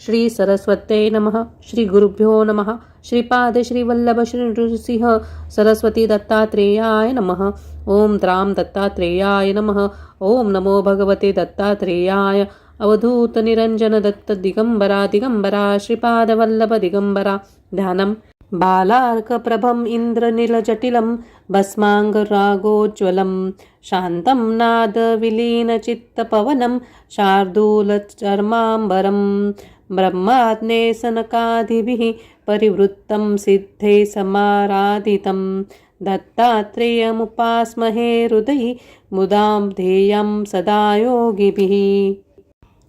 श्री सरस्वत्यै नमः. श्री गुरुभ्यो नमः. श्रीपाद श्री वल्लभ श्री नृसिंह सरस्वती दत्तात्रेयाय नमः. ओम त्राम दत्तात्रेयाय नमः. ओम नमो भगवते दत्तात्रेयाय. अवधूत निरंजन दत्त दिगंबरा दिगंबरा श्रीपाद वल्लभ दिगंबरा. ध्यानम बालार्कप्रभम् इन्द्रनीलजटिलं भस्माङ्गरागोज्ज्वलं शान्तं नादविलीनचित्तपवनं शार्दूलचर्माम्बरं ब्रह्माग्ने सनकादिभिः परिवृत्तं सिद्धे समाराधितं दत्तात्रेयमुपास्महे हृदयि मुदां ध्येयं सदा योगिभिः.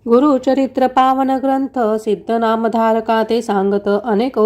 गुरुचरित्र पावन ग्रंथ सिद्ध नामधारका ते सांगत अनेक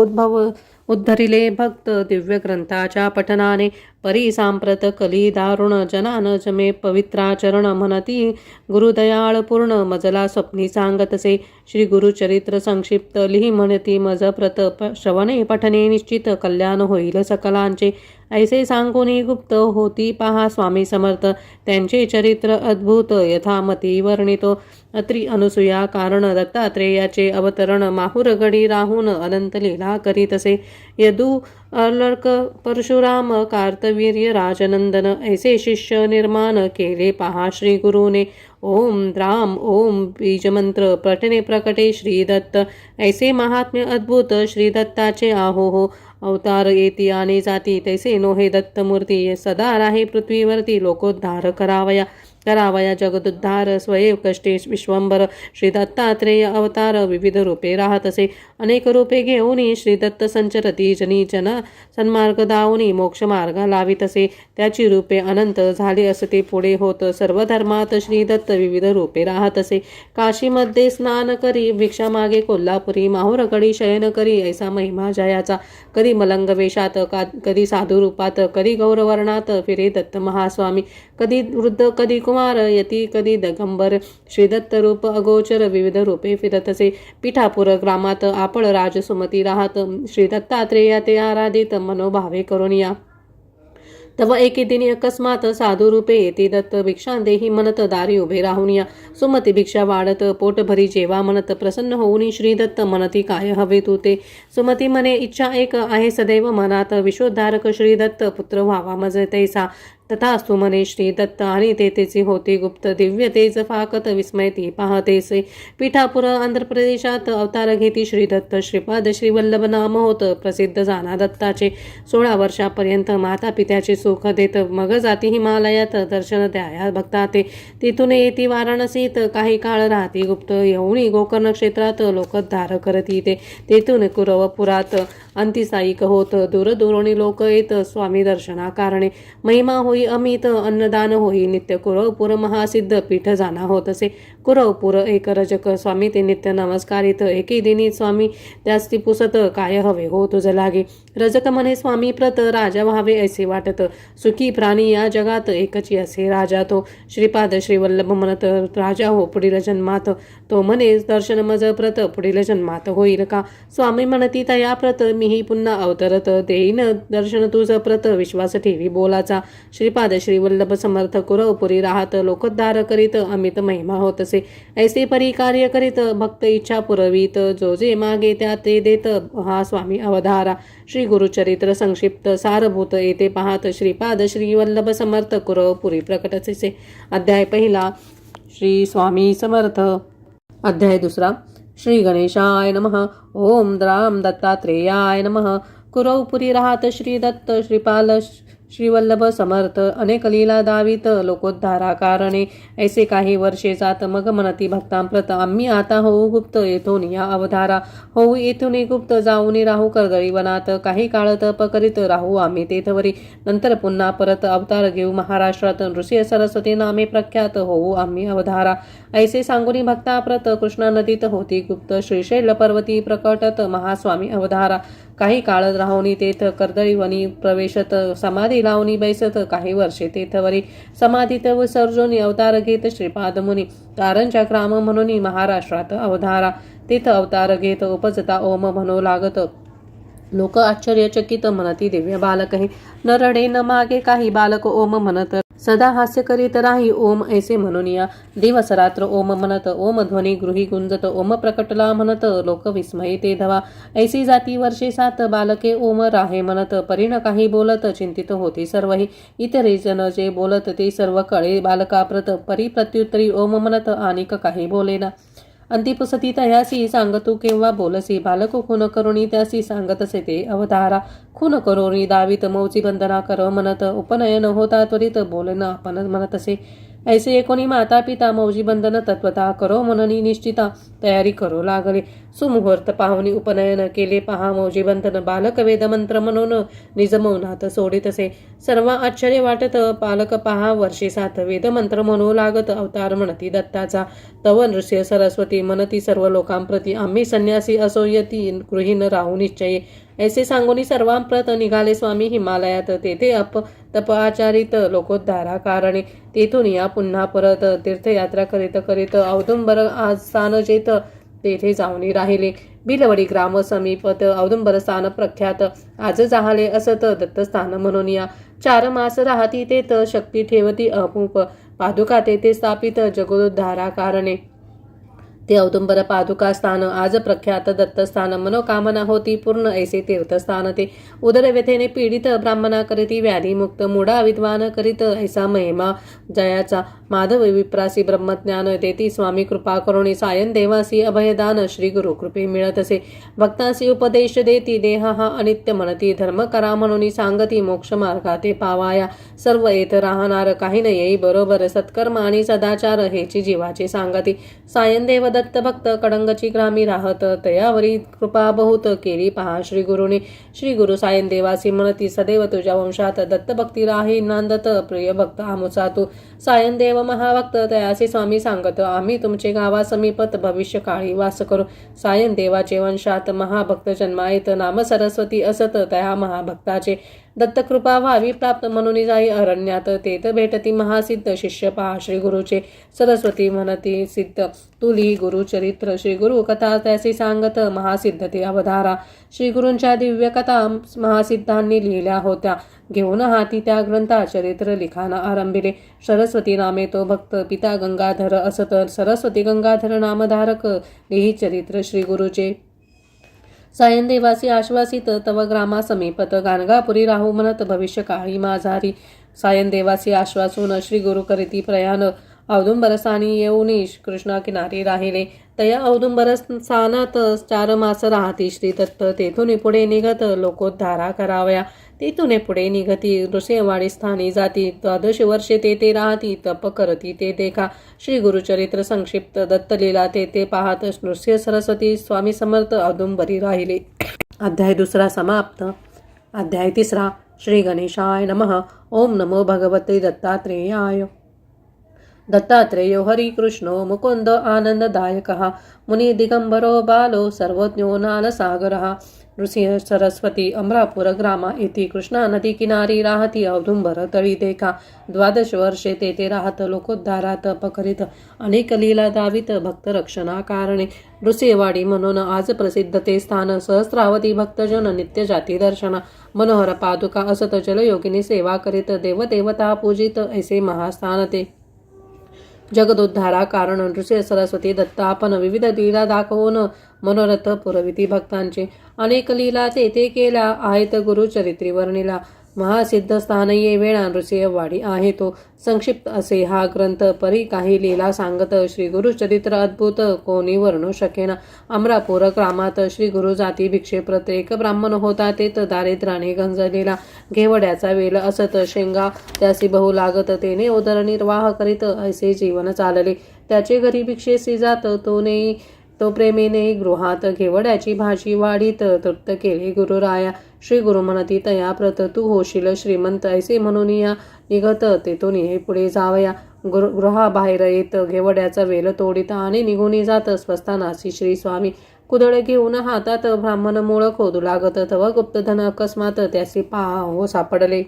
उद्धरिले भक्त दिव्य ग्रंथाच्या पठनाने परिसांप्रत कली दारुण जनान जमे पवित्राचरण म्हणती गुरुदयाळ पूर्ण मजला स्वप्नी सांगतसे. श्री गुरुचरित्र संक्षिप्त लिही म्हणती मज प्रत श्रवणे पठने निश्चित कल्याण होईल सकलांचे. ऐसे सांगुनी गुप्त होती पहा स्वामी समर्थ त्यांचे चरित्र अद्भुत यथामती वर्णितो. अत्री अनुसूया कारण दत्तात्रेयाचे अवतरण माहुरगडी राहून अनंत लीला करीतसे. यदू अलर्क परशुराम कार्तवीर्य राजनंदन ऐसे शिष्य निर्माण केले पहा श्री गुरुने. ओम द्राम ओम बीजमंत्र पठने प्रकटे श्री दत्त ऐसे महात्म्य अद्भुत श्री दत्ताचे आहो अवतार येती आणि जाती तैसे नोहे दत्तमूर्ती सदा राहे पृथ्वीवरती लोकोद्धार करावया जगदुद्धार स्वयं कष्टे विश्वंभर. श्री दत्तात्रेय अवतार विविध रूपे राहतसे. अनेक रूपे घेऊन श्री दत्त संचरती जनी जन सन्मार्ग दावूनी मोक्ष मार्ग लावितसे. त्याची रूपे अनंत झाले असते पुढे होत सर्व धर्मात श्री दत्त विविध रूपे राहतसे. काशीमध्ये स्नान करी भिक्षा मागे कोल्हापुरी माहुरगडी शयन करी ऐसा महिमा जयाचा. कधी मलंग वेशात कधी साधू रूपात कधी गौरवर्णात फिरे दत्त महास्वामी. कधी वृद्ध कधी कुमार यती कधी दिगंबर. श्री दत्त रूप अगोचर विविध रूपे फिरतसे. पिठापूर ग्रामात आपण राजसुमती राहत श्री दत्तात्रेया ते आराधित मनोभावे करून या. तव एके दिनी अकस्मात साधू रूपे येते दत्त भिक्षा देही म्हणत दारी उभे राहून या. सुमती भिक्षा वाढत पोट भरी जेवा म्हणत प्रसन्न होऊन श्री दत्त म्हणती काय हवे तू ते. सुमती म्हणे इच्छा एक आहे सदैव मनात विश्वोद्धारक श्री दत्त पुत्र व्हावा मज तैसा. तथास्तु म्हणे श्री दत्त आणि तेथेचे होते गुप्त दिव्य तेज फाकत विस्मयती पाहतेसे. पिठापुर आंध्र प्रदेशात अवतार घेती श्री दत्त श्रीपाद श्री वल्लभ नाम होत प्रसिद्ध जाना दत्ताचे. 16 वर्षापर्यंत माता पित्याचे सुख देत मग जाती हिमालयात दर्शन द्याया भक्ता ते. तिथून येती वाराणसीत काही काळ राहती गुप्त येऊनी गोकर्ण क्षेत्रात लोकोद्धार करती ते. तेथून कुरवपुरात अंतिसाईक होत दूरदूरोणी लोक येत स्वामी दर्शना कारणे. महिमा होई अमित अन्नदान होई नित्य कुरवपूर महासिद्ध पीठ जाना होतसे. कुरवपूर एक रजक स्वामी ते नित्य नमस्कारित एके दिनी स्वामी त्यास्ती पुसत काय हवे हो तुझ लागे. रजक म्हणे स्वामी प्रत राजा व्हावे ऐसे वाटत सुखी प्राणी या जगात एकची असे राजा तो. श्रीपाद श्री वल्लभ म्हणत राजा हो पुढील जन्मात. तो म्हणे दर्शन मज प्रत पुढील जन्मात होईल का. स्वामी म्हणती तया प्रत मीही पुन्हा अवतरत देईन दर्शन तुझ प्रत विश्वास ठेवी बोलाचा. श्रीपाद श्री वल्लभ समर्थ कुरवपुरी राहत लोकोद्धार करीत अमित महिमा होतसे. ऐसे परी कार्य करीत भक्त इच्छा पुरवीत जो जे मागे त्या ते देत हा स्वामी अवधारा. श्री गुरुचरित्र संक्षिप्त सारभूत येथे पाहत श्रीपाद श्री वल्लभ समर्थ कुरवपुरी प्रकटचे. अध्याय पहिला श्री स्वामी समर्थ. अध्याय दुसरा श्री गणेशाय नमः. ओम द्राम दत्तात्रेयाय नमः. कुरवपुरी राहत श्री दत्त श्रीपाल श्री वल्लभ समर्थ अनेक लीला दावित लोकोद्धारा कारणे. ऐसे काही वर्षे जात मग म्हणती भक्तांप्रत आम्ही आता होऊ गुप्त येथून या अवधारा. होऊ येथून गुप्त जाऊन राहू कर्दळी वनात काही काळ तप करीत राहू आम्ही तेथवरी. नंतर पुन्हा परत अवतार घेऊ महाराष्ट्रात नृसिंह सरस्वती नामे प्रख्यात होऊ आम्ही अवधारा. ऐसे सांगुनी भक्ताप्रत कृष्णा नदीत होती गुप्त श्रीशैल पर्वती प्रकटत महास्वामी अवधारा. काही काळ राहुनी तेथ कर्दळी वनी प्रवेशत समाधी लावणी बैसत काही वर्षे तेथवरी. समाधीत विसर्जून अवतार घेत श्रीपाद मुनी कारंजा ग्राम म्हणून महाराष्ट्रात अवधारा. तेथ अवतार घेत उपजता ओम म्हणू लागत लोक आश्चर्यचकित म्हणती दिव्य बालक हे. न रडे न मागे काही बालक ओम म्हणत सदा हास्य करीत राही ओम ऐसे म्हणून या दिवस रात्र ओम म्हणत ओम ध्वनी गृही गुंजत ओम प्रकटला म्हणत लोक विस्मयी ते धवा ऐसी जाती वर्षे 7 बालके ओम राहे म्हणत परिण काही बोलत चिंतित होती सर्वही इतरे जन जे बोलत ते सर्व कळे बालकाप्रत परी प्रत्युत्तरी ओम म्हणत अनिक काही बोलेना अंतिपुसती तयासी सांगतू केव्हा बोलसी बालक खून करुणी त्यासी सांगतसे ते अवतारा खून करोनी दावीत मौची बंधना कर म्हणत उपनयन होता त्वरित बोलना आपण म्हणतसे ऐसे कोणी माता पिता मौजी बंधन तत्वता करो म्हणनी निश्चिता तयारी करू लागले सुमुहूर्त पाहुणी उपनयन केले पहा मौजी बंधन बालक वेद मंत्र म्हणून निजमौनात सोडितसे सर्व आश्चर्य वाटत पालक पहा वर्षे 7 वेद मंत्र म्हणू लागत अवतार म्हणती दत्ताचा तव नृस्य सरस्वती म्हणती सर्व लोकांप्रती आम्ही संन्यासी असो यती गृहीन राहू निश्चये ऐसे सांगूनी सर्वांप्रत निघाले स्वामी हिमालयात तेथे तप आचारित लोकोद्धारा कारणे तेथून या पुन्हा परत तीर्थयात्रा करीत करीत औदुंबर स्थान जेत तेथे जाऊन राहिले बिलवडी ग्राम समीपत औदुंबर स्थान प्रख्यात आज जाहले असत दत्तस्थान म्हणून या 4 मास राहती तेथ शक्ती ठेवती अपूप पादुका तेथे स्थापित जगोद्धारा कारणे ते औदुंबर पादुका स्थान आज प्रख्यात दत्तस्थान मनोकामना होती पूर्ण ऐसे तीर्थस्थान ते उदर व्यथेने पीडित ब्राह्मणा करीती व्याधीमुक्त मुडा विद्वान करीत ऐसा महिमा जयाचा माधव विप्रासी ब्रह्मज्ञान देती स्वामी कृपा करुणी सायन देवासी अभयदान श्री गुरु कृपे मिळत असे भक्तांसी उपदेश देती देह हा अनित्य म्हणती धर्म करा म्हणून सांगती मोक्ष मार्गा ते पावाया सर्व येत राहणार काही न येई बरोबर सत्कर्म आणि सदाचार हेची जीवाची सांगती सायन देव दत्त भक्त कडंगची ग्रामी राहत तयावरी कृपा बहुत केली पहा श्री गुरुने श्री गुरु सायन देवासी म्हणती सदैव तुझ्या वंशात दत्त भक्ती राही नांदत प्रिय भक्त आमुचा तू सायन देव महाभक्त तयासी स्वामी सांगत आम्ही तुमचे गावा समीपत भविष्य काळी वास करू सायन देवाचे वंशात महाभक्त जन्मायत नाम सरस्वती असत त्या महाभक्ताचे दत्तकृपा व्हावी प्राप्त म्हणून जाई अरण्यात तेथ भेटती महासिद्ध शिष्य पहा श्री गुरुचे सरस्वती म्हणती सिद्ध तुली गुरुचरित्र श्री गुरु कथा त्यासी सांगत महासिद्ध ते अवधारा श्री गुरूंच्या दिव्य कथा महासिद्धांनी लिहिल्या होत्या घेऊन हाती त्या ग्रंथा चरित्र लिखाणा आरंभिले सरस्वती नामे तो भक्त पिता गंगाधर असत सरस्वती गंगाधर नामधारक लिही चरित्र श्री गुरुचे सायन देवासी आश्वासित तव ग्रामा समीपत गाणगापुरी राहू म्हणत भविष्य काळी माझारी सायन देवासी आश्वासून श्री गुरु करीती प्रयाण औदुंबरस्थानी येऊनी कृष्णा किनारी राहिले तया औदुंबर स्थानात 4 मास राहती श्री दत्त तेथून पुढे निघत लोकोद्धारा करावया तेथून पुढे निघती नृसिंहवाडी स्थानी जाती 12 वर्षे तेथे राहती तप करती ते देखा श्री गुरुचरित्र संक्षिप्त दत्तलीला तेथे पाहत नृसिंह सरस्वती स्वामी समर्थ औदुंबरी राहिले अध्याय 2 समाप्त अध्याय 3 श्री गणेशाय नमः ओम नमो भगवते दत्तात्रेयाय दत्तात्रेयो हरि कृष्णो मुकुंद आनंददायकः मुनि दिगंबरो बालो सर्वज्ञो नालसागरः नृसिंह सरस्वती अमरापूर ग्रामा येथे कृष्णा नदी किनारी राहती औदुंबर तळी देखा 12 वर्षे तेथे राहत लोकोद्धारा तप करीत अनेक लीला दावित भक्त रक्षणा कारणे नृसिंहवाडी म्हणून आज प्रसिद्ध ते स्थान सहस्रावती भक्तजन नित्य जाती दर्शना मनोहर पादुका असत जलयोगिनी सेवा करीत देवदेवता पूजित ऐसे महास्थान ते जगदोद्धारा कारण नृसिंह सरस्वती दत्ता आपण विविध लीला दाखवून मनोरथ पुरविती भक्तांचे अनेक लीला तेथे केल्या आहेत गुरुचरित्री वर्णिला महासिद्ध स्थान ये वेळा नृसिंहवाडी आहे तो संक्षिप्त असे हा ग्रंथ परी काही लीला सांगत श्री गुरुचरित्र अद्भुत कोणी वर्णू शकेना अमरापूर ग्रामात श्री गुरु जाती भिक्षे प्रत्येक ब्राह्मण होता तेथ दारिद्र्याने गंजलेला घेवड्याचा वेल असत शेंगा त्यासी बहु लागत तेने उदरनिर्वाह करीत ऐसे जीवन चालले त्याचे घरी भिक्षेसी जात तो प्रेमीने गृहात घेवड्याची भाजी वाढीत तृप्त केले गुरुराया श्री गुरु म्हणती तया प्रत तू होशील श्रीमंत ऐसे म्हणून या निघत तेथून हे पुढे जावया गृहाबाहेर येत घेवड्याचा वेल तोडीत आणि निघून जात स्वस्थानासी श्री स्वामी कुदळ घेऊन हातात ब्राह्मण मूळ खोदू लागत तव गुप्तधन अकस्मात त्यासी पाहो सापडले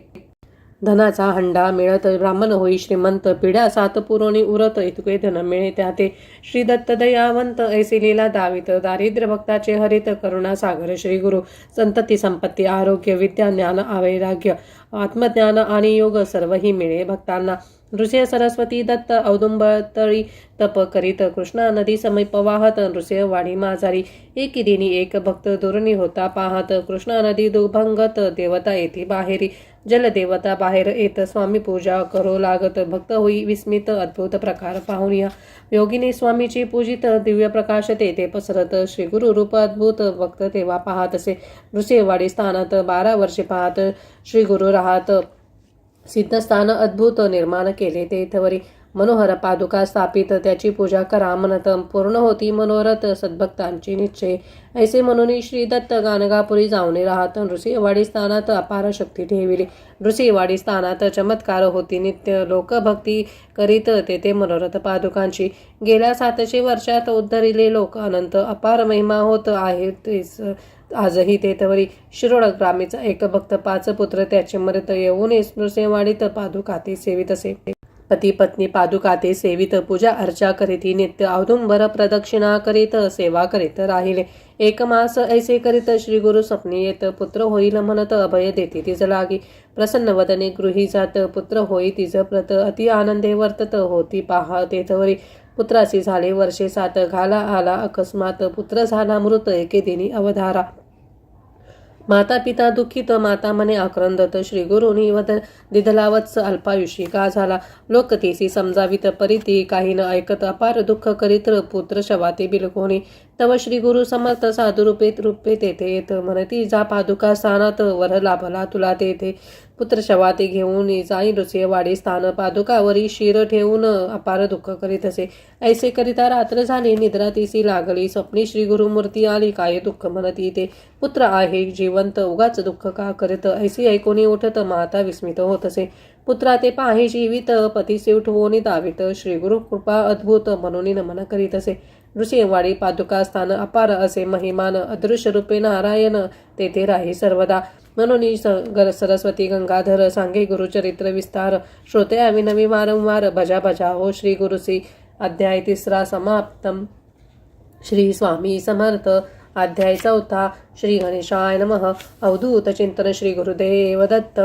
धनाचा हंडा मिळत ब्राह्मण होई श्रीमंत, पिढ्या सात पुरवणी उरत इतके धन मिळे त्या ते. श्री दत्त दयावंत ऐसी लीला दावित, दारिद्र्य भक्ताचे हरित करुणा सागर. श्री गुरु संतती संपत्ती आरोग्य विद्या ज्ञान वैराग्य आत्मज्ञान आणि योग सर्वही मिळे भक्तांना. नृसिंह सरस्वती दत्त औदुंबतळी तप करीत, कृष्णा नदी समीप वाहत. नृसिंह वाडी माझारी एकी दिनी एक भक्त दुर्णी होता पाहत. कृष्णा नदी दुभंगत, देवता येथे बाहेरी. जलदेवता बाहेर येत, स्वामी पूजा करू लागत. भक्त होई विस्मित, अद्भुत प्रकार पाहून या योगिनी स्वामीची पूजित. दिव्य प्रकाश तेथे पसरत, श्री गुरु रूप अद्भुत. भक्त तेव्हा पाहत असे नृसिंहवाडी स्थानात. 12 वर्षे पाहत श्री गुरु राहत. सिद्धस्थान अद्भुत निर्माण केले तेथवरी. मनोहर पादुका स्थापित, त्याची पूजा करा म्हणत. पूर्ण होती मनोरथ सद्भक्तांची निश्चय. ऐसे म्हणून श्री दत्त गाणगापुरी जाऊन राहत. नृसिंहवाडी स्थानात अपार शक्ती ठेविली. नृसिंहवाडी स्थानात चमत्कार होती नित्य. लोकभक्ती करीत तेथे मनोरथ पादुकांची. गेल्या 700 वर्षात उद्धरिले लोक अनंत अपार महिमा होत आहे तेच आजही तेथवरी. शिरोळ ग्रामीचा एक भक्त 5 पुत्र त्याचे मृत येऊन नृसिंहवाडीत पादुकाते सेवित असे. पती पत्नी पादुकाते सेवित, पूजा अर्चा करीत नित्य. औदुंबर प्रदक्षिणा करीत सेवा करीत राहिले. 1 मास ऐसे करीत श्री गुरु स्वप्नी येत. पुत्र होईल म्हणत अभय देते तिज लागी. प्रसन्न वदने गृही जात, पुत्र होई तिज प्रत. अति आनंदे वर्तत होती पहा तेथवरी. पुत्रासी झाले वर्षे 7, घाला आला अकस्मात. पुत्र झाला मृत एके दिनी अवधारा. माता पिता दुःखित, माता मने आक्रंदत. श्री गुरुनी दिधला वत्स अल्पायुषी का झाला. लोक तेसी समजावित परिती, काही न ऐकत अपार दुःख करीत. पुत्र शवाते बिलकोणी. तव श्री गुरु समर्थ साधू रूपे तेथे येत. म्हणती जा पादुका स्थानात, वर लाभला तुला तेथे. पुत्र शवाते घेऊन जाई नृसिंहवाडी स्थान. पादुकावरी शिर ठेवून अपार दुःख करीत असे. ऐसे करिता रात्र झाली, निद्रा तिसी लागली. स्वप्नी श्री गुरु मूर्ती आली, काय दुःख म्हणती ते. पुत्र आहे जिवंत, उगाच दुःख का करीत. ऐसी ऐकोनी उठत माता विस्मित होत असे. पुत्रा ते पाहे जीवित, पतीसे उठवून दावित. श्री गुरु कृपा अद्भुत म्हणून नमन करीत असे. नृसिंहवाडी पादुका स्थान अपार असे महिमान. अदृश्य रूपे नारायण तेथे राही सर्वदा. म्हणून सरस्वती गंगाधर सांगे गुरुचरित्र विस्तार. श्रोते अविनवी वारंवार, भजा भजा हो श्री गुरुसी. अध्याय 3 समाप्तम. श्री स्वामी समर्थ. अध्याय 4. श्री गणेशाय नमः. अवधूत चिंतन श्री गुरुदेव दत्त.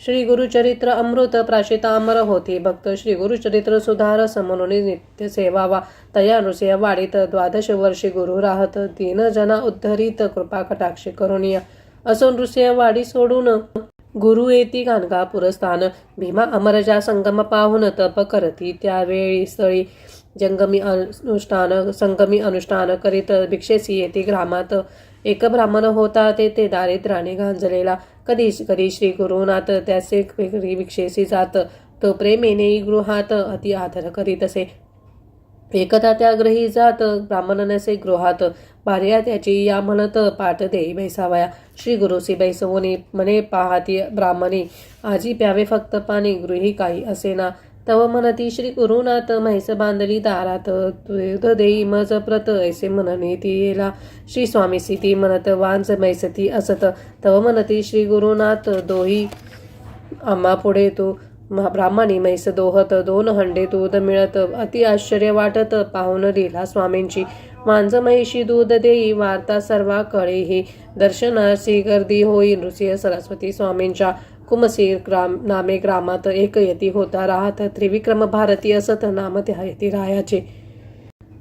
श्री गुरुचरित्र अमृत प्राशितामर होती. भक्त श्री गुरुचरित्र सुधारस म्हणून नित्य सेवावा. तया नृसिंहवाडीत 12 वर्षे गुरु राहत. 3 जना उद्धरित कृपा कटाक्षी करुणिया. असो नृसिंहवाडी सोडून गुरु येती गाणगापूर स्थान. भीमा अमरजा संगम पाहून तप करती. त्यावेळी स्थळी संगमी अनुष्ठान करीत भिक्षेसी येती ग्रामात. एक ब्राह्मण होता तेथे दारिद्र्याने गांजलेला. कधी कधी श्री गुरुनाथ त्याचे भिक्षेसी जात. तो प्रेमेने गृहात अति आदर करीत असे. एकदा त्या ग्रही जात ब्राह्मणाने गृहात. भार्या त्याची या म्हणत पाठ देई बैसावया. श्री गुरुसी बैसवून म्हणे पाहती ब्राह्मणी, आजी प्यावे फक्त पाणी, गृही काही असेना. तव म्हणती श्री गुरुनाथ, म्हैस बांधली दारात, दूध देई मज प्रत. ऐसे म्हणणे ती येला. श्री स्वामीसी ती म्हणत, वांज मैसती असत. तव म्हणती श्री गुरुनाथ, दोही आम्हा पुढे तू. ब्राह्मणी म्हैस दोहत, 2 हंडे दूध मिळत. अति आश्चर्य वाटत पाहून लीला स्वामींची. मांज म्हैशी दूध देई, वार्ता सर्वा कळेही. दर्शनासी गर्दी होई नृसिंह सरस्वती स्वामींच्या. कुमसीर नामे ग्रामात एक यती होता राहत. त्रिविक्रम भारती असत नाम त्या यती रायाचे.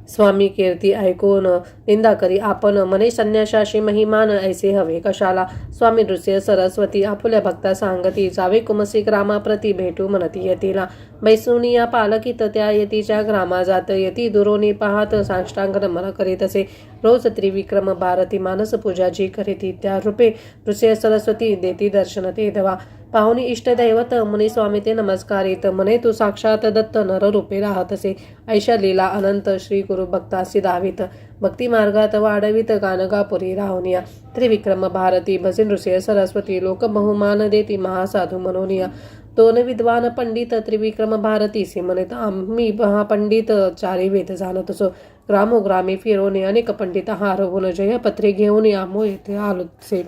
स्वामी कीर्ती ऐकून निंदा करी आपण, मने संन्याशाशी महिमान ऐसे हवे कशाला. स्वामी नृसिंह सरस्वती आपुल्या भक्ता सांगती, जावे कुमसी ग्रामाप्रती भेटू म्हणती यतीला. बैसुनी या पालकीत त्या यतीच्या ग्रामा जात. यती दुरोनी पाहत साष्टांग नमन करीत असे. रोज त्रिविक्रम भारती मानस पूजा जी करीती, त्या रूपे नृसिंह सरस्वती देती दर्शन ते दवा. पाहुणी इष्टदैवत मुनी स्वामी ते नमस्कारित. म्हणे तू साक्षात दत्त नर रूपे राहत असे. ऐशा लीला अनंत श्री गुरु भक्तासी दावित. भक्ती मार्गात वाढवित गाणगापुरी राहुनिया. त्रिविक्रम भारती भजे नृसिंह सरस्वती. लोक बहुमान देती महासाधू मनोनिया. 2 विद्वान पंडित त्रिविक्रम भारतीसी म्हणत, आम्ही महापंडित 4 वेद जाणत असो. ग्रामोग्रामी फिरवणे अनेक पंडित हारवून जयपत्रे घेऊन आमो येथे आलोचे.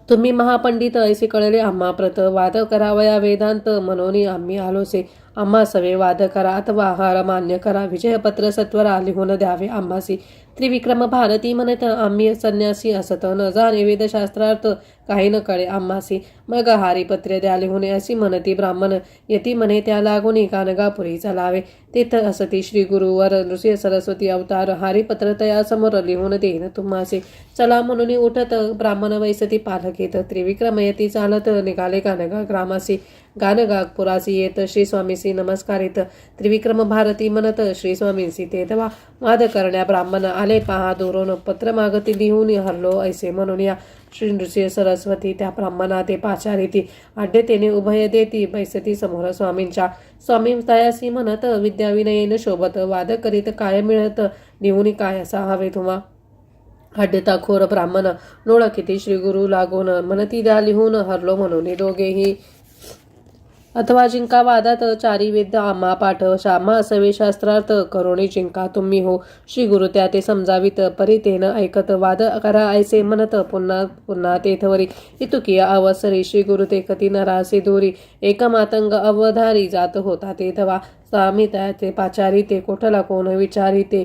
तुम्ही महापंडित ऐसे कळले आम्हा प्रत वाद करावया वेदांत म्हणून आम्ही आलोसे आम्हा सवे वाद करा अथवा आहार मान्य करा विजयपत्र सत्वरा लिहून द्यावे आम्हासी त्रिविक्रम भारती म्हणत आम्ही संन्यासी असत न जाणे वेदशास्त्रार्थ काही न कळे आम्हासी मग हारीपत्रे द्या लिहून अशी म्हणती ब्राह्मण यती म्हणे त्या लागून कानगापुरी चलावे तेथ असती श्री गुरुवर नृसिंह सरस्वती अवतार हारीपत्र तया समोर लिहून देईन तुम्हासे चला म्हणून उठत ब्राह्मण वैसती पालकीत त्रिविक्रम यती चालत निघाले कानगा ग्रामासी गानगापुरासी येत श्री स्वामीसी नमस्कारित त्रिविक्रम भारती म्हणत श्री स्वामींसी ते तेव्हा वाद करण्या ब्राह्मण आले पहा दुरून पत्र मागती लिहून हरलो ऐसे म्हणून या श्री नृसिंह सरस्वती त्या ब्राह्मणा ते पाचारिती आड्यतेने उभय देती बैसती समोर स्वामींच्या स्वामी तयासी म्हणत विद्याविनयेन शोभत वाद करीत काय मिळत लिहून काय असा हवे तुम्हा हड्डता खोर ब्राह्मण नोळखिती श्री गुरु लागून म्हणती द्या लिहून हरलो म्हणून दोघेही अथवा जिंका वादात चारी वेद आम्हा पाठ श्यामा असवे शास्त्रार्थ करोणी जिंका तुम्ही हो श्री गुरु त्या ते समजावित परितेन ऐकत वाद करा ऐसे म्हणत पुन्हा पुन्हा तेथवरी इतुकिया अवसरी श्री गुरु ते कती नरासे दोरी एक मातंग अवधारी जात होता तेथवा स्वामी त्या ते पाचारी ते कोठला कोण विचारी ते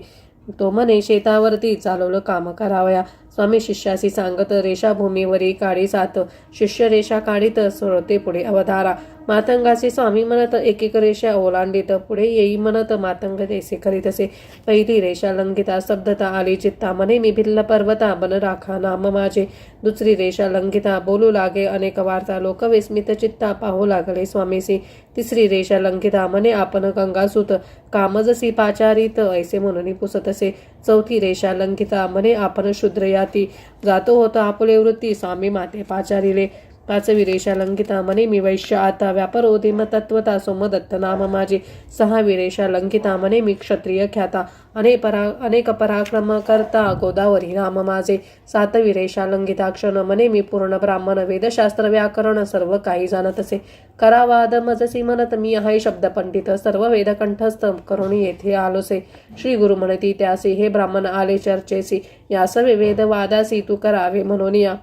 तो म्हणे शेतावरती चालवलं काम करावया स्वामी शिष्यासी सांगत रेषाभूमीवरी काढी सात शिष्य रेषा काढीत सोडते पुढे अवधारा मातंगाचे स्वामी म्हणत एक एक रेषा ओलांडीत पुढे येई म्हणत मातंग देसे करीतसे पहिली रेषा लंघिता स्तब्धता आली चित्ता म्हणे मी भिल्ल पर्वता बन राखा नाम माझे दुसरी रेषा लंघिता बोलू लागे अनेक वार्ता लोक विस्मित चित्ता पाहू लागले स्वामीसी तिसरी रेषा लंघिता म्हणे आपण गंगासूत कामजसी पाचारित ऐसे म्हणून पुसतसे चौथी रेषा लंघिता म्हणे आपण शूद्र याती जातो होता आपुले वृत्ती स्वामी माते पाचारिले पाचवी रेषा लंघिता म्हणे मी वैश्य आता व्यापार होते तत्वता सोमदत्त नाम माझे सहावी रेषा लंघिता म्हणे मी क्षत्रिय ख्याता अनेक पराक्रम करता गोदावरी नाम माझे सातवी रेषा लंघिता क्षण म्हणे मी पूर्ण ब्राह्मण वेदशास्त्र व्याकरण सर्व काही जाणत असे करावाद मजसी म्हणत मी आहे शब्द पंडित सर्व वेद कंठस्थ करून येथे आलोसे श्री गुरु म्हणती त्यासी हे ब्राह्मण आले चर्चेसी या सवे वेद वादासी तू करावे म्हणून या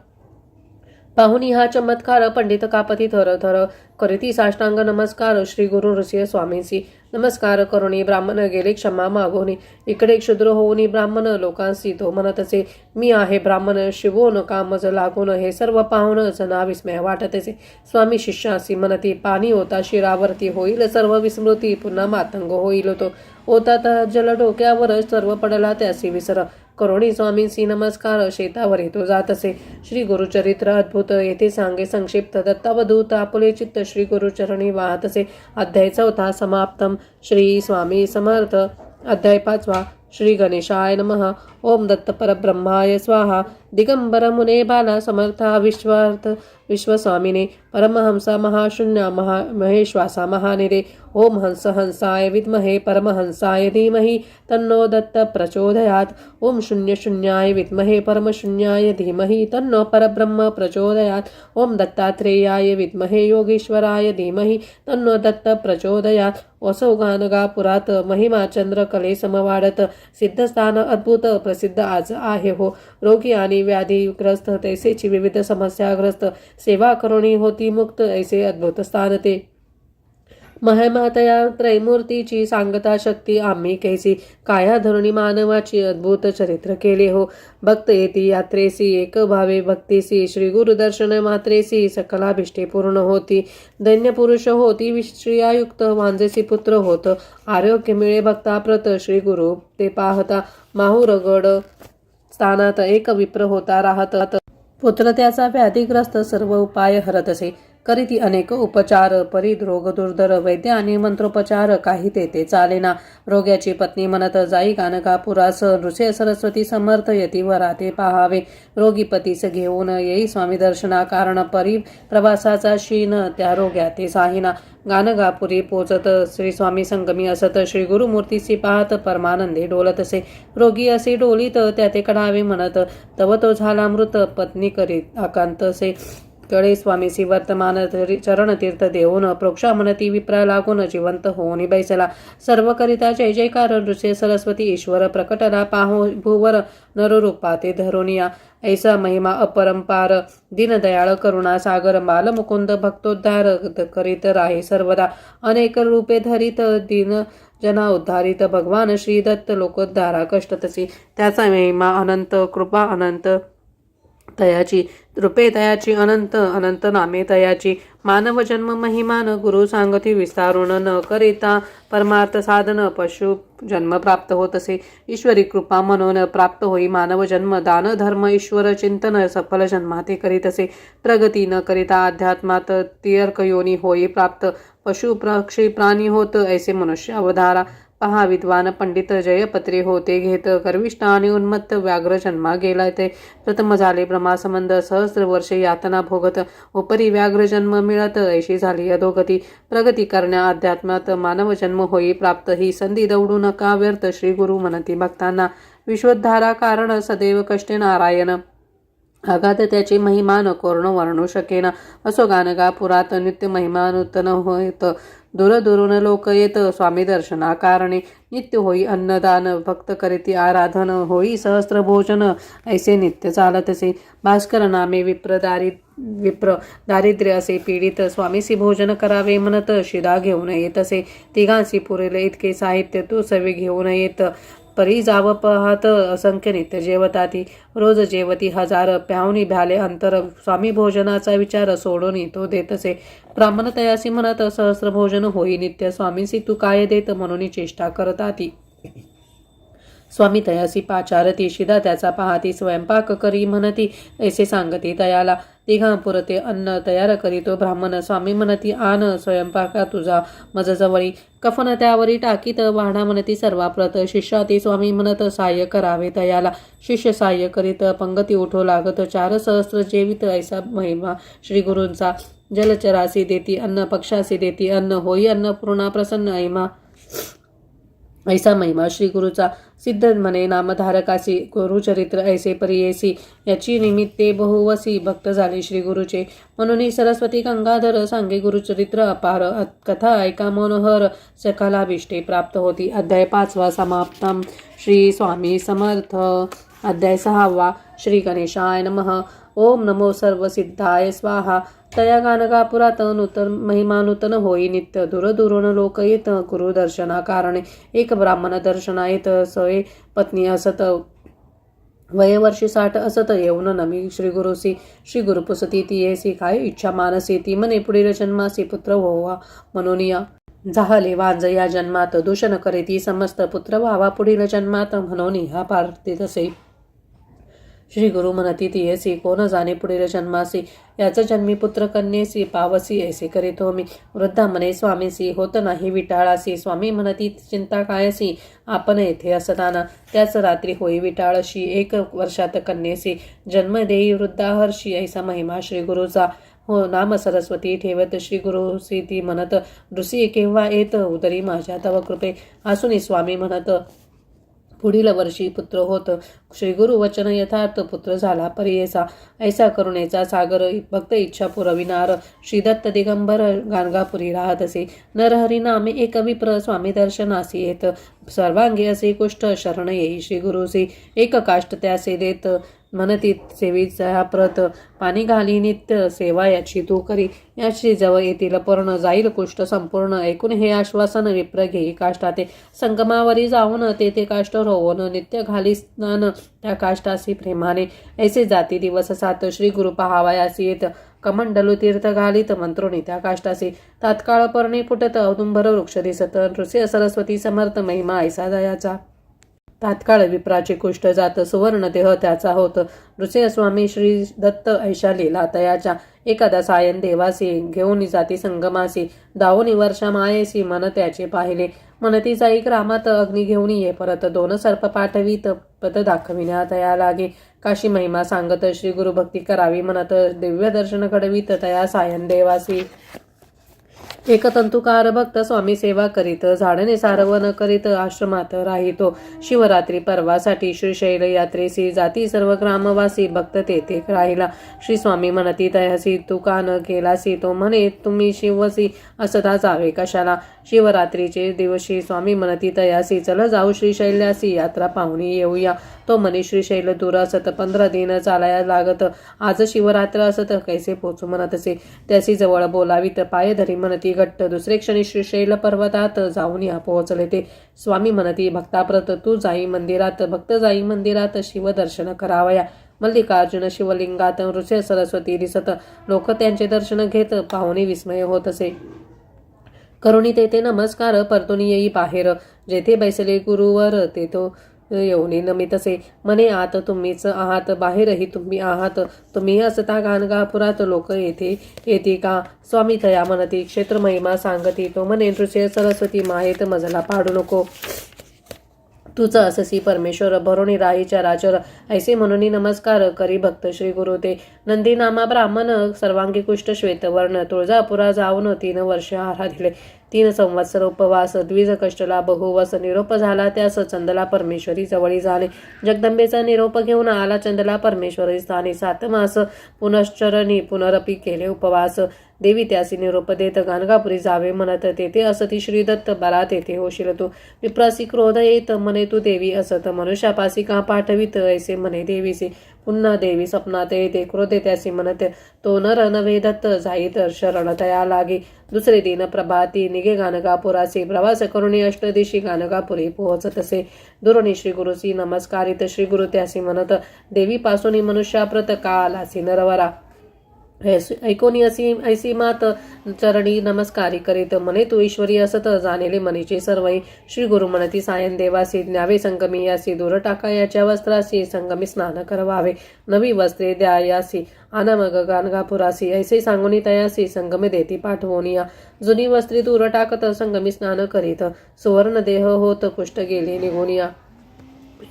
पाहुनी हा चमत्कार पंडित कापती थर थर करीती साष्टांग नमस्कार श्री गुरु नृसिंह स्वामींसी नमस्कार करुणी ब्राह्मण गेले क्षमा मागोनी इकडे क्षुद्र होऊनी ब्राह्मण लोकांसी तो म्हणत असे मी आहे ब्राह्मण शिवोन कामज लागून हे सर्व पाहून जना विस्मय वाटत असे स्वामी शिष्यासी म्हणती पाणी होता शिरावरती होईल सर्व विस्मृती पुन्हा मातंग होईल तो होता जल डोक्यावर सर्व पडला त्यासी विसर करुणी स्वामींसी नमस्कार शेतावर येतो जात असे श्री गुरुचरित्र अद्भुत येथे सांगे संक्षिप्त दत्तावधूत आपुले चित्त श्री गुरुचरणी वाहत असे अध्याय 4 समाप्तम श्री स्वामी समर्थ अध्याय 5 श्री गणेशाय नमः ओम दत्त परब्रह्माय स्वाहा दिगंबर मुने बाला समर्था विश्वार्थ विश्वस्वामिने परमहंसा महाशून्य महेश्वासा महानिरे ओम हंस हंसाय विद्महे परमहंसाय धीमहि तन्नो दत्त प्रचोदयात् ओम शून्य शून्याय विद्महे परमशून्याय धीमहि तन्नो परब्रह्म प्रचोदयात् ओम दत्तात्रेयाय विद्महे योगेश्वराय धीमहि तन्नो दत्त प्रचोदयात् असौ गानगापुरात महिमा चंद्र कले समवाडत सिद्धस्थान अद्भुत प्रसिद्ध आज आहे हो रोगी आणि व्याधीग्रस्त तैसेची विविध समस्याग्रस्त सेवा करुणी होती मुक्त ऐसे अद्भुत स्थान ते महिमातया त्रैमूर्तीची सांगता शक्ती आम्ही कैसी काया धरुणी मानवाची अद्भुत चरित्र केले हो भक्त येती यात्रेसी एक भावे भक्तीसी श्री गुरुदर्शन मात्रेसी सकलाभिष्टे पूर्ण होती दैन्य पुरुष होती विश्रियायुक्त वांजेसी पुत्र होत आरोग्य मिळे भक्ताप्रत श्री गुरु ते पाहता माहुरगड स्थानात एक विप्र होता राहत पुत्र त्याचा व्याधीग्रस्त सर्व उपाय हरत असे करीती अनेक उपचार परीद रोग दुर्धर वैद्य आणि मंत्रोपचार काही तेथे चालेना रोग्याची पत्नी म्हणत जाई गानगापुरास नृसिंह सरस्वती समर्थ यतीवरा ते पाहावे रोगी पतीस घेऊन येई स्वामी दर्शना कारण परी प्रवासाचा शीन त्या रोग्या ते साहिना गानगापुरी पोचत श्री स्वामी संगमी असत श्री गुरुमूर्तीसी पाहत परमानंदे डोलत असे रोगी असे डोलीत त्या ते कडावे म्हणत तव तो झाला मृत पत्नी करीत आकांत असे तळे स्वामीसी वर्तमान चरणतीर्थ देऊन प्रोक्षा म्हणती विप्रा लागून जिवंत होऊन बैसला. सर्व करिता जय जयकार नृसिंह सरस्वती ईश्वर प्रकटला पाहो भूवर नररूपा ते धरुनिया. ऐसा महिमा अपरंपार दीनदयाळ करुणा सागर बाल मुकुंद भक्तोद्धार करीत राही सर्वदा. अनेक रूपे धरित दीन जना उद्धारित भगवान श्री दत्त लोकोद्धारा कष्ट तसी. त्याचा महिमा अनंत कृपा अनंत तयाची रूपे तयाची अनंत अनंत नामे तयाची. मानव जन्म महिमान गुरु सांगती विस्तारून न करिता परमार्थ साधन पशु जन्म प्राप्त होत असे. ईश्वरी कृपा म्हणून प्राप्त होई मानव जन्म. दान धर्म ईश्वर चिंतन सफल जन्माते करीत असे. प्रगती न करिता अध्यात्मात तियर्क योनी होई प्राप्त. पशु पक्षी प्राणी होत ऐसे मनुष्य अवधारा. पहा विद्वान पंडित जयपत्री होते घेत गर्विष्ठ आणि उन्मत्त व्याघ्र जन्मा गेला ते. प्रथम झाले ब्रह्मासंबंध सहस्र वर्षे यातना भोगत. उपरी व्याघ्र जन्म मिळत ऐशी झाली अधोगती. प्रगती करण्या अध्यात्मात मानव जन्म होई प्राप्त. ही संधी दौडू नका व्यर्थ श्री गुरु म्हणती भक्तांना. विश्वोद्धारा कारण सदैव कष्टे नारायण. अगाध त्याची महिमा न कोर्ण वर्णू शकेना. असो गानगा पुरात नित्य महिमा नूतन होत. दूर दुरून लोक येत स्वामी दर्शना कारणे. नित्य होई अन्नदान भक्त करीती आराधन. होई सहस्त्र भोजन ऐसे नित्य चालतसे. भास्कर नामे विप्र दारिद्र्य असे पीडित. स्वामीसी भोजन करावे म्हणत शिदा घेऊन येत असे. तिघांसी पुरेले इतके साहित्य तू सवे घेऊन येत. परी जाव पाहत असंख्य नित्य जेवताती. रोज जेवती हजार प्यावणी भ्याले अंतर. स्वामी भोजनाचा विचार सोडून तो देत असे. ब्राह्मण तयासी म्हणत सहस्र भोजन होई नित्य. स्वामीसी तू काय देत म्हणून चेष्टा करताती. स्वामी तयासी पाचारती शिदा त्याचा पाहती. स्वयंपाक करी म्हणती ऐसे सांगती तयाला. तिघांपुरते अन्न तयार करीतो ब्राह्मण. स्वामी म्हणती आन स्वयंपाका तुझा मज जवळी. कफन त्यावरी टाकीत वाढा म्हणती सर्वाप्रत. शिष्याती स्वामी म्हणत साह्य करावे तयाला. शिष्य साह्य करीत पंगती उठो लागत. 4 सहस्र जेवित ऐसा महिमा श्री गुरूंचा. जलचरासी देती अन्न पक्षासी देती अन्न. होई अन्नपूर्णा प्रसन्न ऐमा ऐसा महिमा श्री गुरुचा. सिद्ध म्हणे नामधारकासी गुरुचरित्र ऐसे परियेसी. याची निमित्ते बहुवसी भक्त झाले श्री गुरुचे. म्हणून सरस्वती गंगाधर सांगे गुरुचरित्र अपार. कथा ऐका मनोहर सकलाभिष्टे प्राप्त होती. अध्याय 5 समाप्तम. श्री स्वामी समर्थ. अध्याय 6 श्री गणेशाय नमः. ओम नमो सर्वसिद्धाय स्वाहा. तया गानगापुरात नूतन महिमा नूतन होई नित्य. दूरदूरून लोक येत गुरुदर्शना कारणे. एक ब्राह्मण दर्शना येत. सये पत्नी असत. वयवर्षी 60 असत. येऊन नमी श्री गुरुसी. श्री गुरुपुसती ती येसी काय इच्छा मानसी. ती म्हणे पुढील जन्मासी पुत्र होवा म्हणून या. झाले वांज या जन्मात दूषण करीती समस्त. पुत्र व्हावा पुढील जन्मात म्हणून ह्या पार्थित असे. श्री गुरु म्हणती तियसी कोण जाणे पुढील जन्मासी. याच जन्मी पुत्र कन्येसी पावसी ऐसे करीतो मी. वृद्धा म्हणे स्वामीसी होत नाही विटाळासी. स्वामी म्हणती चिंता कायसी. आपण येथे असताना त्याच रात्री होई विटाळशी. 1 वर्षात कन्येसी जन्म देई वृद्धाहर्षी. ऐसा महिमा श्री गुरुचा. हो नाम सरस्वती ठेवत श्री गुरुसी ती म्हणत. ऋषी केव्हा येत उदरी माझ्या तव कृपे. असूनी स्वामी म्हणत पुढील वर्षी पुत्र होत. श्री गुरु वचन यथार्थ पुत्र झाला परियेचा. ऐसा करुणेचा सागर भक्त इच्छा पुरविनार. श्री दत्त दिगंबर गाणगापुरी राहत असे. नरहरी नामे एक विप्र स्वामी दर्शनासी येत. सर्वांगी असे कुष्ठ शरण येई श्री गुरुसी. एक काष्ट त्यासे देत म्हणती सेवीचा प्रत. पाणी घाली नित्य सेवा याची तू करी. याची जवळ येतील पर्ण जाईल कुष्ठ संपूर्ण. ऐकून हे आश्वासन विप्र घेई काष्टाते. संगमावरी जाऊन तेथे काष्ट रोवून नित्य घाली स्नान त्या काष्टासी प्रेमाने. ऐसे जाती दिवस 7 श्री गुरु पहावयासी येत. कमंडलू तीर्थ घालीत मंत्रोनी त्या काष्टासी. तात्काळ पर्णी फुटत औदुंबर वृक्ष दिसत. नृसिंह सरस्वती समर्थ महिमा ऐसा दयाचा. तात्काळ विप्राचे कुष्ठ जात. सुवर्ण देह त्याचा होत. नृसिंह स्वामी श्री दत्त ऐशा लीला तयाच्या. एखादा सायन देवासी घेऊन जाती संगमासी. 10 वर्षा मायेसी मन त्याचे पाहिले. म्हणती जाई ग्रामात अग्नी घेऊन ये परत. 2 सर्प पाठवीत पद दाखविण्या तया लागे. काशी महिमा सांगत श्री गुरुभक्ती करावी म्हणत. दिव्य दर्शन घडवीत तया सायन देवासी. एक तंतुकार भक्त स्वामी सेवा करीत झाडणे सारवण करीत आश्रमात राहितो. शिवरात्री पर्वासाठी श्रीशैल यात्रेसी जाती सर्व ग्रामवासी भक्त तेथे राहिला. श्री स्वामी म्हणती तयासी तू का न केलासी. तो म्हणे तुम्ही शिवसी असता जावे कशाला. शिवरात्रीचे दिवशी स्वामी म्हणती तयासी चल जाऊ श्रीशैल्यासी यात्रा पाहुणी येऊया. तो म्हणे श्रीशैल दूर असत 15 दिन चालाया लागत. आज शिवरात्र असत कैसे पोचू म्हणत असे. त्यासी जवळ बोलावीत पाय धरी म्हणती घट्ट. दुसरे क्षणी श्रीशैल पर्वतात जाऊन या पोहोचले ते. स्वामी म्हणती भक्ताप्रत तू जाई मंदिरात. भक्त जाई मंदिरात शिवदर्शन करावया. मल्लिकार्जुन शिवलिंगात नृसिंह सरस्वती दिसत. लोक त्यांचे दर्शन घेत पाहुणे विस्मय होत असे. करुणी तेथे नमस्कार परतून येई बाहेर. जेथे बैसले गुरुवर ते तो येऊनी नमित असे. म्हणे आत तुम्हीच आहात बाहेरही तुम्ही आहात. तुम्ही असता गाणगापुरात लोक येथे येते का. स्वामी तया म्हणती क्षेत्र महिमा सांगती. तो म्हणे नृसिंह सरस्वती माहेत मजला पाडू नको. तुझ अससी परमेश्वर भरोणी राही चराचर. ऐसे म्हणून नमस्कार करी भक्त श्री गुरु ते. नंदी नामा ब्राह्मण सर्वांगी कुष्ठ श्वेतवर्ण. तुळजापुरा जाऊन 3 वर्ष आराधिले. 3 संवत्सर उपवास द्विज कष्टला बहुवस. निरोप झाला त्यास चंदला परमेश्वरी जवळी झाले. जगदंबेचा निरोप घेऊन आला चंदला परमेश्वरी स्थानी. 7 मास पुनश्चरणी पुनरपी केले उपवास. देवी त्यासी निरोप देत गाणगापुरी जावे म्हणत. तेथे असती श्रीदत्त बरा तेथे होशील तू. विप्रासी क्रोध येत म्हणे तू देवी असत. मनुष्यापासी का पाठवित ऐसे म्हणे देवीसे. पुन्हा देवी स्वप्नात येते क्रोधे त्यासी म्हणत. तो नर नव्हे दत्त जाई तर शरण तया लागे. दुसरे दिन प्रभाती निघे गाणगापुरासी. प्रवास करुणी अष्टदिशी गाणगापुरी पोहोचत असे. दुरुणी श्री गुरुसी नमस्कारित. श्री गुरु त्यासी म्हणत देवीपासून मनुष्याप्रत का आलासी नरवरा. ऐकोनी ऐसी मात चरणी नमस्कारी करीत. म्हणे तू ईश्वरी असत जाणेले मनीचे सर्वही. श्री गुरु म्हणती सायन देवासी न्यावे संगमी यासी. दूर टाकायाच्या वस्त्रासी संगमी स्नान करवावे. नवी वस्त्रे द्यायासी आना मग गाणगापुरासी. ऐसे सांगून तयासी संगमे देती पाठवून या. जुनी वस्त्री दूर टाकत संगमी स्नान करीत. सुवर्ण देह होत कुष्ठ गेले निघून या.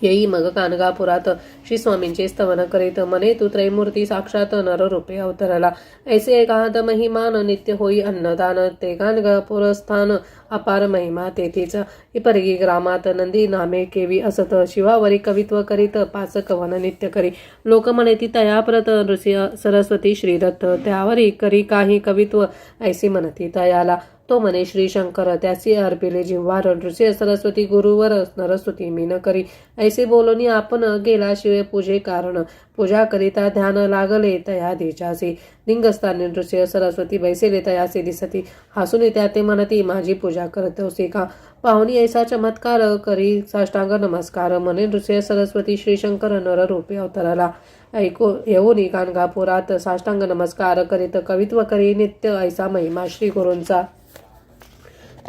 येई मग गाणगापुरात श्री स्वामींचे स्तवन करीत. म्हणे तू त्रैमूर्ती साक्षात नररूपे अवतरला. ऐसे एकांत महिमान नित्य होई अन्नदान. ते गाणगापुरस्थान अपार महिमा तेथीच. इपरगी ग्रामात नंदी नामे केवी असत. शिवावरी कवित्व करीत 5 कवन नित्य करी. लोक म्हणे ती तयाप्रत नृसिंह सरस्वती श्रीदत्त. त्यावरी करी काही कवित्व ऐसी म्हणती तयाला. तो म्हणे श्री शंकर त्यासी अर्पिले जिव्हार. नृसिंह सरस्वती गुरुवर नरस्तुती मीन करी. ऐसे बोलोनी आपण गेला शिवे पूजे कारण. पूजा करिता ध्यान लागले तया देशासी. लिंगस्थानी नृसिंह सरस्वती बैसेले तयासी दिसती. हसून त्या ते म्हणती माझी पूजा करतोसे का. पाहुणी ऐसा चमत्कार करी साष्टांग नमस्कार. म्हणे नृसिंह सरस्वती श्री शंकर नर रूपे अवतरला. ऐको येऊनी गाणगापुरात साष्टांग नमस्कार करीत कवित्व करी नित्य ऐसा महिमा श्री गुरूंचा.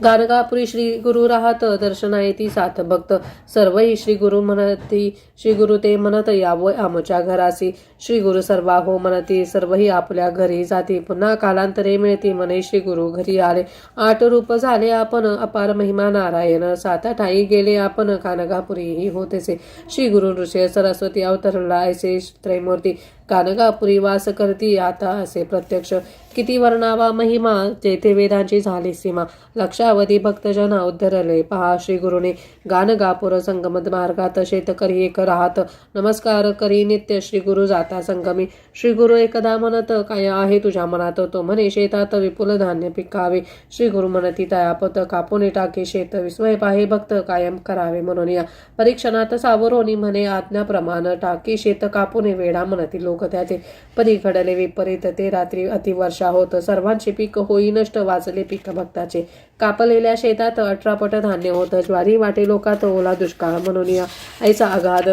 गाणगापुरी श्री गुरु राहत दर्शना येती 7 भक्त. सर्वही श्री गुरु म्हणती. श्री गुरु ते म्हणत यावं आमच्या घरासी. श्री गुरु सर्वा हो म्हणती. सर्वही आपल्या घरी जाती. पुन्हा कालांतरे मिळती म्हणे श्री गुरु घरी आले. 8 रूप झाले आपण अपार महिमा नारायण. 7 ठाई गेले आपण गाणगापुरी होतेसे. श्री गुरु नृसिंह सरस्वती अवतरला ऐसे त्रैमूर्ती. गाणगापुरी वास करती आता असे प्रत्यक्ष. किती वर्णावा महिमा जेथे वेदांची झाली सीमा. लक्षावधी भक्तजन उद्धरले पहा श्री गुरुने. गाणगापुर संगम मार्गात शेतकरी एक राहत. नमस्कार करी नित्य श्री गुरु जाता संगमी. श्री गुरु एकदा म्हणत काय आहे तुझ्या मनात. तो म्हणे शेतात विपुल धान्य पिकावे. श्री गुरु म्हणती तयापत कापून टाके शेत. विस्मय पाहे भक्त कायम करावे म्हणून या. परीक्षणात सावरोनी म्हणे आज्ञाप्रमाण टाके शेत कापून वेडा म्हणती लोक त्याचे. परी घडले विपरीत ते रात्री अतिवर्षा होत. सर्वांचे पीक होई नष्ट वाचले पीक भक्ताचे. कापलेल्या शेतात 18 पट धान्य होत. ज्वारी वाटे लोकात ओला दुष्काळ म्हणून या. ऐसा अगाध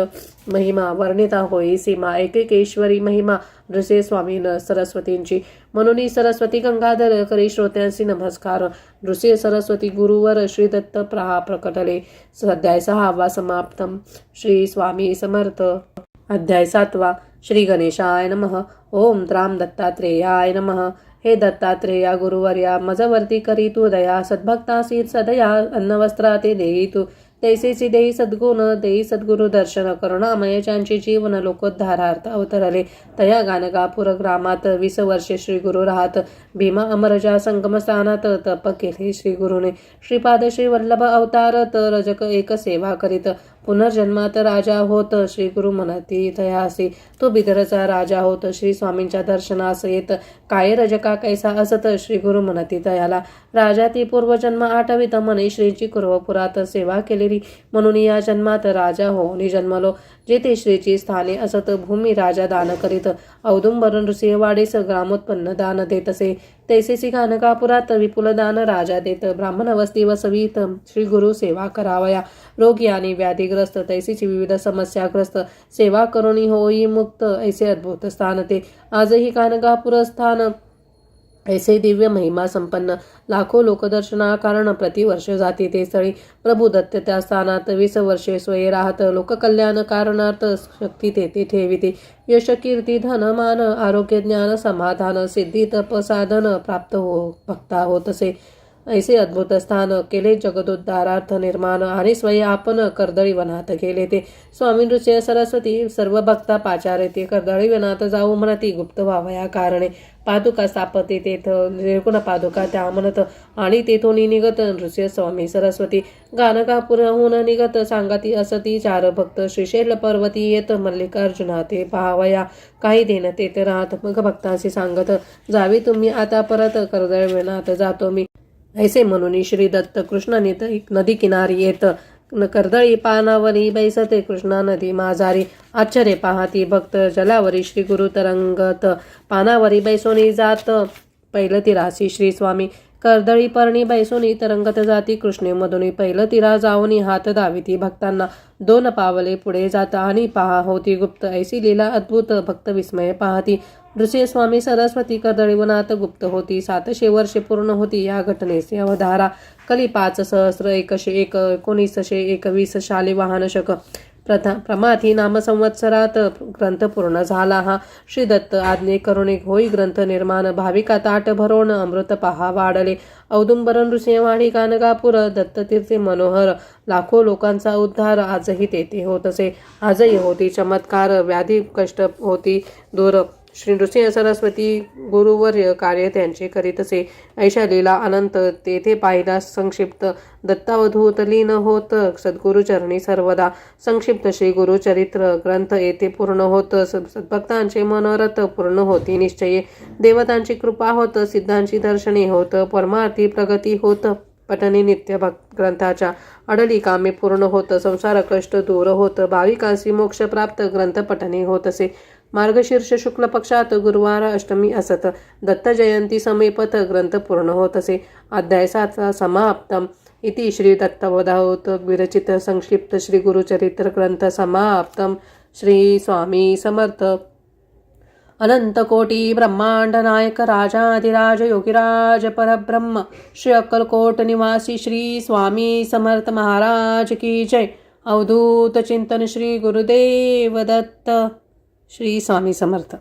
महिमा वर्णिता होई सीमा. एकेकेश्वरी महिमा नृसिंह स्वामी सरस्वतींची. म्हणून सरस्वती गंगाधर करी श्रोत्यांशी नमस्कार. नृसिंह सरस्वती गुरुवर श्री दत्त प्रकटले. अध्याय 6 समाप्तम. श्री स्वामी समर्थ. अध्याय 7. श्री गणेशाय नमः. ओम राम दत्तात्रेयाय नमः. हे दत्तात्रेया गुरुवर्या मजवर्ती करी तू दया. सद्भक्तासी सदया अन्नवस्त्रा ते देई तू. तैसेची देई सद्गुण देई सद्गुरु दर्शन करुणामय ज्यांचे जीवन लोकोद्धारार्थ अवतरले तया गाणगापूर ग्रामात 20 वर्षे श्री गुरु राहत भीमा अमरजा संगम स्थानात तप केले श्री गुरुने श्रीपाद श्री वल्लभ अवतारत रजक एक सेवा करीत पुनर्जन्मात राजा होत श्री गुरु म्हणती तयासी तो बिदरचा राजा होत श्री स्वामींच्या दर्शनास येत काय रजका कैसा असत श्री गुरु म्हणती तयाला राजा ती पूर्वजन्म आठवित म्हणे श्रीची कुर्वपुरात सेवा केलेली म्हणून या जन्मात राजा होऊन जन्मलो जेथे श्रीची स्थाने असत भूमी राजा दान करीत औदुंबर नृसिंहवाडीस ग्रामोत्पन्न दान देत असे तैसेची गाणगापुरात विपुल दान राजा देत ब्राह्मण वस्ती वसवीत श्री गुरु सेवा करावया रोगी आणि व्याधीग्रस्त तैसीची विविध समस्याग्रस्त सेवा करुणी होई मुक्त ऐसे अद्भुत स्थान ते आजही गाणगापूर स्थान ऐसे दिव्य महिमा संपन्न लाखो लोकदर्शनाकारण प्रतिवर्ष जाती ते स्थळी प्रभू दत्त त्या स्थानात 20 वर्षे स्वये राहत लोककल्याण कारणार्थ शक्ती तेथे ठेविते यश कीर्ती धन मान आरोग्य ज्ञान समाधान सिद्धी तप साधन प्राप्त भक्ता होत असे ऐसे अद्भुत स्थान केले जगदोद्धारार्थ निर्माण आणि स्वयं आपण कर्दळी वनात गेले ते स्वामी नृसिंह सरस्वती सर्व भक्ता पाचारे ते कर्दळी वनात जाऊ म्हणती गुप्त व्हावया कारणे पादुका स्थापते तेथ निर्गुण पादुका त्या म्हणत आणि तेथून निघत नृसिंह स्वामी सरस्वती गाणगापुराहून निघत सांगती असती चार भक्त श्रीशैल पर्वती येत मल्लिकार्जुना ते पाहावया काही देण तेथे राहत मग भक्तांशी सांगत जावी तुम्ही आता परत कर्दळी वनात जातो मी ऐसे म्हणून श्री दत्त कृष्ण नदी किनारी येत कर्दळी पानावरी बैसते कृष्णा नदी माझारी आश्चर्य पाहती भक्त जलावरी श्री गुरु तरंगत पानावरी बैसोनी जात पहिलं तिरासी श्री स्वामी कर्दळी पर्णी बैसोनी तरंगत जाती कृष्णेमधून पहिलं तिरा जाऊनी हात दाविती भक्तांना 2 पावले पुढे जाता आणि पहा होती गुप्त ऐसी लीला अद्भुत भक्त विस्मय पाहती नृसिंह स्वामी सरस्वती कर्दळी वनात गुप्त होती 700 वर्षे पूर्ण होती या घटनेचे अवधारा कली 5 सहस्र 101 1921 शाली वाहन शक प्रमाथी नाम संवत्सरात ग्रंथ पूर्ण झाला हा श्री दत्त आज्ञे करुणे होई ग्रंथ निर्माण भाविका ताट भरवण अमृत पहा वाढले औदुंबर नृसिंहवाडी गाणगापूर दत्ततीर्थे मनोहर लाखो लोकांचा उद्धार आजही तेथे होत असे आजही होती चमत्कार व्याधी कष्ट होती दूर श्री नृसिंह सरस्वती गुरुवर्य कार्य त्यांचे करीत असे ऐशा लीला अनंत तेथे पाहिला संक्षिप्त दत्तावधूत लीन होत सद्गुरुचरणी सर्वदा संक्षिप्त श्री गुरुचरित्र ग्रंथ येथे पूर्ण होत सद्भक्तांचे मनोरथ पूर्ण होती निश्चये देवतांची कृपा होत सिद्धांची दर्शने होत परमार्थी प्रगती होत पठणे नित्य ग्रंथाच्या अडली कामे पूर्ण होत संसार कष्ट दूर होत भाविकांशी मोक्ष प्राप्त ग्रंथ पठणे होत असे मार्गशीर्ष शुक्ल पक्षात गुरुवार अष्टमी असत दत्त जयंती समेपत ग्रंथ पूर्ण होत असे अध्याय 7 समाप्तम इति श्री दत्तवधावत विरचित संक्षिप्त श्री गुरुचरित्र ग्रंथ समाप्तम श्री स्वामी समर्थ अनंत कोटी ब्रह्मांड नायक राजाधिराज योगीराज परब्रह्म श्री अक्कलकोट निवासी श्री स्वामी समर्थ महाराज की जय अवधूत चिंतन श्री गुरुदेव दत्त श्री स्वामी समर्थ।